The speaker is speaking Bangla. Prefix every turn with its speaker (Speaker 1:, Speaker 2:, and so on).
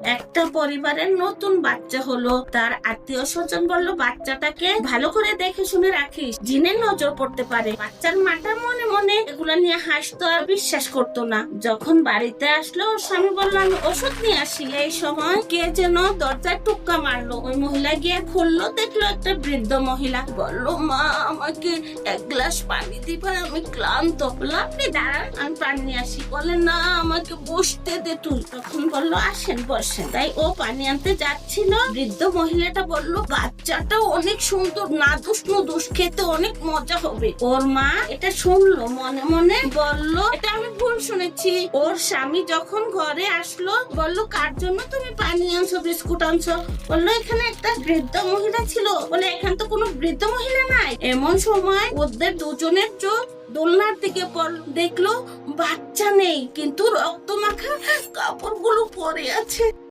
Speaker 1: একটা পরিবারের নতুন বাচ্চা হলো, তার আত্মীয় স্বজন বললো বাচ্চাটাকে ভালো করে দেখে শুনে রাখিস, জিনের নজর পড়তে পারে। বাচ্চার মাটা মনে মনে এগুলা নিয়ে হাসতো আর বিশ্বাস করতো না। যখন বাড়িতে আসলো ওর স্বামী বললো আমি ওষুধ নিয়ে আসি। এই সময় কে যেন দরজায় টুক্কা মারলো। ওই মহিলা গিয়ে খুললো, দেখলো একটা বৃদ্ধ মহিলা। বললো মা আমাকে এক গ্লাস পানি দিবা, আমি ক্লান্ত। বললো আপনি দাঁড়ান আমি পানি নিয়ে আসি। বলে না আমাকে বসতে দে তুই। তখন বললো আসেন বসেন। তাই ও পানি আনতে যাচ্ছিল। বৃদ্ধ মহিলাটা বলল বাচ্চাটা অনেক সুন্দর, নাদুস নুদুস, খেতে অনেক মজা হবে। ওর মা এটা শুনলো, মনে মনে বলল এটা আমি ভুল শুনেছি। ওর স্বামী যখন ঘরে আসলো বলল কার জন্য তুমি পানি আনছো, বিস্কুট আনছো? বললো এখানে একটা বৃদ্ধ মহিলা ছিল। বলে এখানে তো কোনো বৃদ্ধ মহিলা নাই। এমন সময় ওদের দুজনের চোখ দোলনার দিকে দেখলো বাচ্চা নেই, কিন্তু রক্ত মাখা কাপড়গুলো পরে আছে।